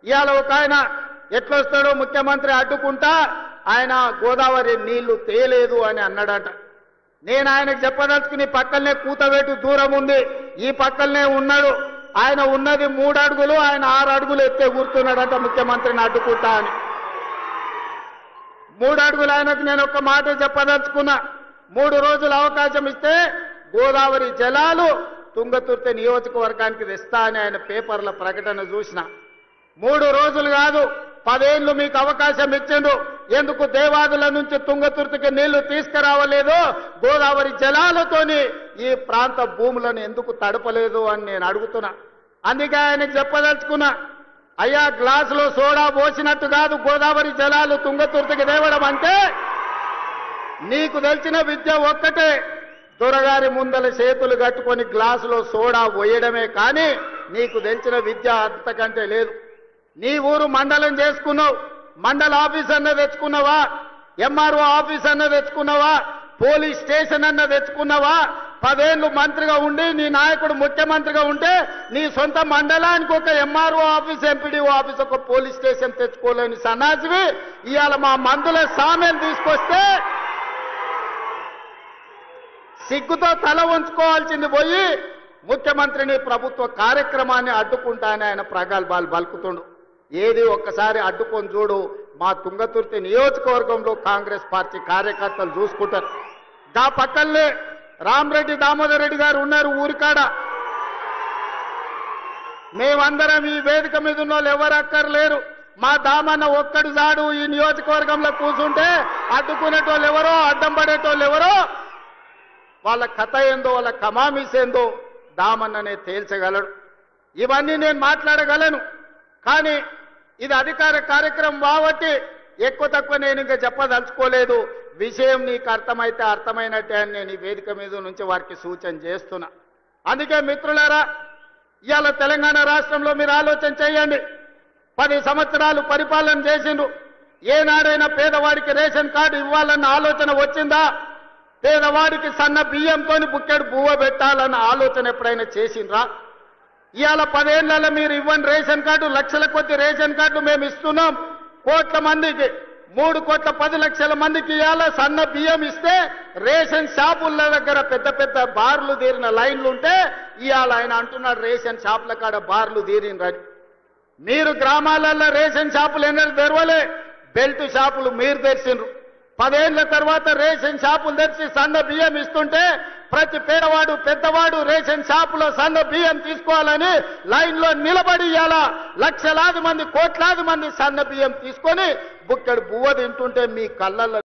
ఇవాళ ఒక ఆయన ఎట్లొస్తాడో ముఖ్యమంత్రి అడ్డుకుంటా ఆయన గోదావరి నీళ్లు తేలేదు అని అన్నాడట. నేను ఆయనకు చెప్పదలుచుకుని పక్కనే కూతవేటు దూరం ఉంది, ఈ పక్కనే ఉన్నాడు. ఆయన ఉన్నది 3 అడుగులు, ఆయన 6 అడుగులు ఎత్తే కూర్చున్నాడట ముఖ్యమంత్రిని అడ్డుకుంటా అని. 3 అడుగులు ఆయనకు నేను ఒక మాట చెప్పదలుచుకున్నా. 3 రోజులు అవకాశం ఇస్తే గోదావరి జలాలు తుంగతుర్తి నియోజకవర్గానికి తెస్తా అని ఆయన పేపర్ల ప్రకటన చూసిన. 3 రోజులు కాదు, 10 ఏళ్లు మీకు అవకాశం ఇచ్చిండు. ఎందుకు దేవాదుల నుంచి తుంగతుర్తికి నీళ్లు తీసుకురావలేదు? గోదావరి జలాలతోని ఈ ప్రాంత భూములను ఎందుకు తడపలేదు అని నేను అడుగుతున్నా. అందుకే ఆయన చెప్పదలుచుకున్నా, అయ్యా గ్లాసులో సోడా పోసినట్టు కాదు గోదావరి జలాలు తుంగతుర్తికి తేవడం అంటే. నీకు తెలిసిన విద్య ఒక్కటే, దొరగారి ముందల చేతులు కట్టుకొని గ్లాసులో సోడా పోయడమే, కానీ నీకు తెలిసిన విద్య అంతకంటే లేదు. నీ ఊరు మండలం చేసుకున్నావు, మండల ఆఫీస్ అన్న తెచ్చుకున్నావా? ఎంఆర్ఓ ఆఫీస్ అన్న తెచ్చుకున్నావా? పోలీస్ స్టేషన్ అన్న తెచ్చుకున్నావా? 10 ఏళ్లు మంత్రిగా ఉండి నీ నాయకుడు ముఖ్యమంత్రిగా ఉంటే నీ సొంత మండలానికి ఒక ఎంఆర్ఓ ఆఫీస్, ఎంపీడీఓ ఆఫీస్, ఒక పోలీస్ స్టేషన్ తెచ్చుకోలేని సన్నాసివి ఇవాళ మా మందుల సామెలు తీసుకొస్తే సిగ్గుతో తల ఉంచుకోవాల్సింది పోయి ముఖ్యమంత్రిని ప్రభుత్వ కార్యక్రమాన్ని అడ్డుకుంటానని ఆయన ప్రగల్భాలు పలుకుతుండు. ఏది ఒక్కసారి అడ్డుకొని చూడు, మా తుంగతుర్తి నియోజకవర్గంలో కాంగ్రెస్ పార్టీ కార్యకర్తలు చూసుకుంటారు. దా పక్కనే రామరెడ్డి దామోదర్ రెడ్డి గారు ఉన్నారు ఊరికాడ. మేమందరం ఈ వేదిక మీద ఉన్న వాళ్ళు ఎవరు అక్కర్లేరు. మా దామన్న ఒక్కడు జాడు ఈ నియోజకవర్గంలో కూర్చుంటే అడ్డుకునేటోళ్ళు ఎవరో, అడ్డం పడేటోళ్ళు ఎవరో, వాళ్ళ కథ ఏందో, వాళ్ళ కమామీస్ ఏందో దామన్ననే తేల్చగలడు. ఇవన్నీ నేను మాట్లాడగలను, కానీ ఇది అధికార కార్యక్రమం కాబట్టి ఎక్కువ తక్కువ నేను ఇంకా చెప్పదలుచుకోలేదు. విషయం నీకు అర్థమైతే అర్థమైనట్టే అని నేను ఈ వేదిక మీద నుంచి వారికి సూచన చేస్తున్నా. అందుకే మిత్రులారా, ఇవాళ తెలంగాణ రాష్ట్రంలో మీరు ఆలోచన చేయండి. 10 సంవత్సరాలు పరిపాలన చేసిండ్రు. ఏనాడైనా పేదవాడికి రేషన్ కార్డు ఇవ్వాలన్న ఆలోచన వచ్చిందా? పేదవాడికి సన్న బియ్యంతో బుక్కెడు బువ్వ పెట్టాలన్న ఆలోచన ఎప్పుడైనా చేసిండ్రా? ఇవాళ 10 ఏళ్లలో మీరు ఇవ్వని రేషన్ కార్డు, లక్షల కొద్ది రేషన్ కార్డు మేము ఇస్తున్నాం. కోట్ల మందికి, 3 కోట్ల 10 లక్షల మందికి ఇవాళ సన్న బియ్యం ఇస్తే రేషన్ షాపుల దగ్గర పెద్ద పెద్ద బార్లు తీరిన లైన్లు ఉంటే ఇవాళ ఆయన అంటున్నాడు రేషన్ షాపుల కాడ బార్లు తీరినరని. మీరు గ్రామాలలో రేషన్ షాపులు ఎన్నడూ తెరవలే, బెల్ట్ షాపులు మీరు తెరిచిండ్రు. 10 ఏళ్ల తర్వాత రేషన్ షాపులు తెరిచి సన్న బియ్యం ఇస్తుంటే ప్రతి పేదవాడు పెద్దవాడు రేషన్ షాపులో సన్న బియ్యం తీసుకోవాలని లైన్లో నిలబడి ఇవాళ లక్షలాది మంది, కోట్లాది మంది సన్న బియ్యం తీసుకొని బుక్కెడు బువ్వ తింటుంటే మీ కళ్ళల్లో